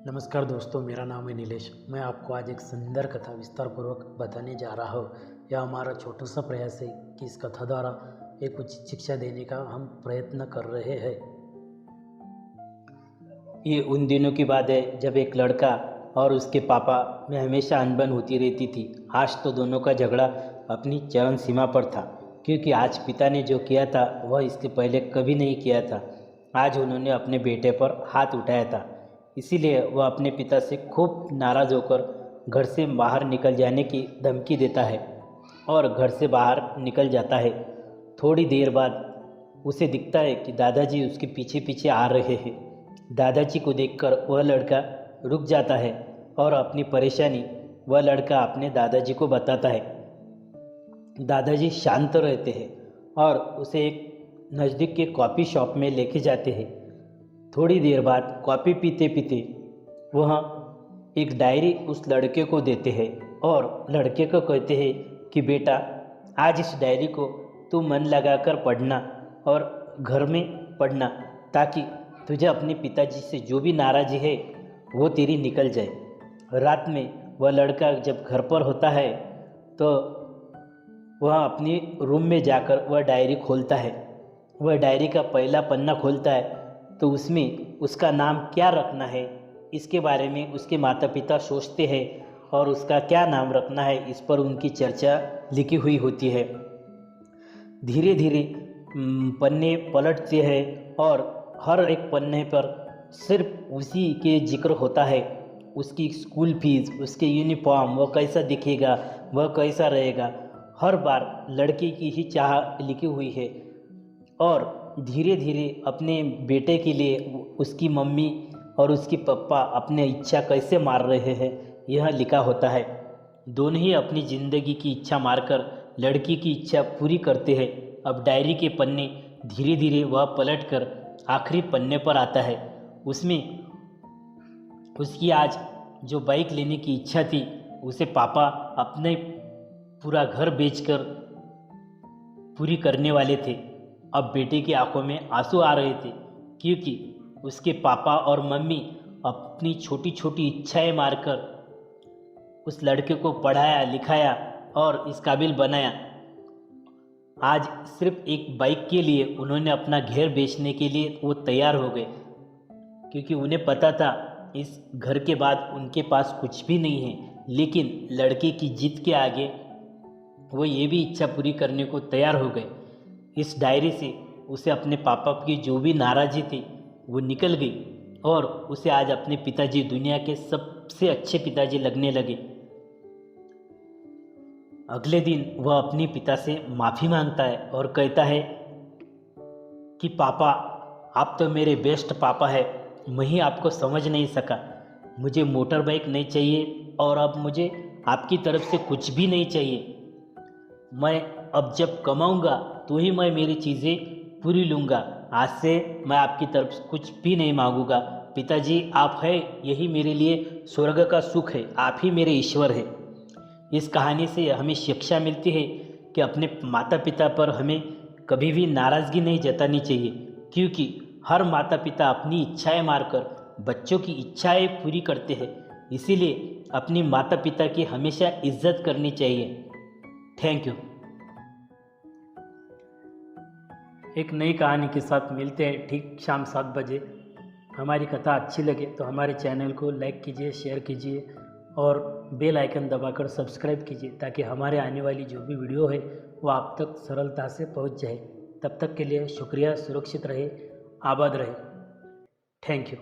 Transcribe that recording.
नमस्कार दोस्तों, मेरा नाम है नीलेश। मैं आपको आज एक सुंदर कथा विस्तार पूर्वक बताने जा रहा हूँ। यह हमारा छोटा सा प्रयास है कि इस कथा द्वारा एक उचित शिक्षा देने का हम प्रयत्न कर रहे हैं। ये उन दिनों की बात है जब एक लड़का और उसके पापा में हमेशा अनबन होती रहती थी। आज तो दोनों का झगड़ा अपनी चरम सीमा पर था, क्योंकि आज पिता ने जो किया था वह इसके पहले कभी नहीं किया था। आज उन्होंने अपने बेटे पर हाथ उठाया था, इसीलिए वह अपने पिता से खूब नाराज़ होकर घर से बाहर निकल जाने की धमकी देता है और घर से बाहर निकल जाता है। थोड़ी देर बाद उसे दिखता है कि दादाजी उसके पीछे पीछे आ रहे हैं। दादाजी को देखकर वह लड़का रुक जाता है और अपनी परेशानी वह लड़का अपने दादाजी को बताता है। दादाजी शांत रहते हैं और उसे एक नज़दीक के कॉफ़ी शॉप में लेके जाते हैं। थोड़ी देर बाद कॉफ़ी पीते पीते वह एक डायरी उस लड़के को देते हैं और लड़के को कहते हैं कि बेटा, आज इस डायरी को तू मन लगाकर पढ़ना और घर में पढ़ना, ताकि तुझे अपने पिताजी से जो भी नाराज़ी है वो तेरी निकल जाए। रात में वह लड़का जब घर पर होता है तो वह अपनी रूम में जाकर वह डायरी खोलता है। वह डायरी का पहला पन्ना खोलता है तो उसमें उसका नाम क्या रखना है इसके बारे में उसके माता पिता सोचते हैं और उसका क्या नाम रखना है इस पर उनकी चर्चा लिखी हुई होती है। धीरे धीरे पन्ने पलटते हैं और हर एक पन्ने पर सिर्फ उसी के जिक्र होता है। उसकी स्कूल फीस, उसके यूनिफॉर्म, वह कैसा दिखेगा, वह कैसा रहेगा, हर बार लड़के की ही चाह लिखी हुई है। और धीरे धीरे अपने बेटे के लिए उसकी मम्मी और उसकी पापा अपने इच्छा कैसे मार रहे हैं यह लिखा होता है। दोनों ही अपनी ज़िंदगी की इच्छा मारकर लड़की की इच्छा पूरी करते हैं। अब डायरी के पन्ने धीरे धीरे वह पलटकर आखिरी पन्ने पर आता है। उसमें उसकी आज जो बाइक लेने की इच्छा थी उसे पापा अपने पूरा घर बेचकर पूरी करने वाले थे। अब बेटे की आंखों में आंसू आ रहे थे, क्योंकि उसके पापा और मम्मी अपनी छोटी छोटी इच्छाएं मारकर उस लड़के को पढ़ाया लिखाया और इस काबिल बनाया। आज सिर्फ एक बाइक के लिए उन्होंने अपना घर बेचने के लिए वो तैयार हो गए, क्योंकि उन्हें पता था इस घर के बाद उनके पास कुछ भी नहीं है। लेकिन लड़के की जिद के आगे वो ये भी इच्छा पूरी करने को तैयार हो गए। इस डायरी से उसे अपने पापा की जो भी नाराज़ी थी वो निकल गई और उसे आज अपने पिताजी दुनिया के सबसे अच्छे पिताजी लगने लगे। अगले दिन वह अपने पिता से माफ़ी मांगता है और कहता है कि पापा, आप तो मेरे बेस्ट पापा है, मैं ही आपको समझ नहीं सका। मुझे मोटर बाइक नहीं चाहिए और अब मुझे आपकी तरफ से कुछ भी नहीं चाहिए। मैं अब जब कमाऊंगा तो ही मैं मेरी चीज़ें पूरी लूँगा। आज से मैं आपकी तरफ से कुछ भी नहीं मांगूंगा। पिताजी, आप है यही मेरे लिए स्वर्ग का सुख है, आप ही मेरे ईश्वर है। इस कहानी से हमें शिक्षा मिलती है कि अपने माता पिता पर हमें कभी भी नाराज़गी नहीं जतानी चाहिए, क्योंकि हर माता पिता अपनी इच्छाएं मारकर बच्चों की इच्छाएं पूरी करते हैं। इसीलिए अपनी माता पिता की हमेशा इज्जत करनी चाहिए। Thank you. एक नई कहानी के साथ मिलते हैं ठीक शाम 7 बजे। हमारी कथा अच्छी लगे तो हमारे चैनल को लाइक कीजिए, शेयर कीजिए और बेल आइकन दबाकर सब्सक्राइब कीजिए, ताकि हमारे आने वाली जो भी वीडियो है वो आप तक सरलता से पहुंच जाए। तब तक के लिए शुक्रिया। सुरक्षित रहे, आबाद रहे। Thank you.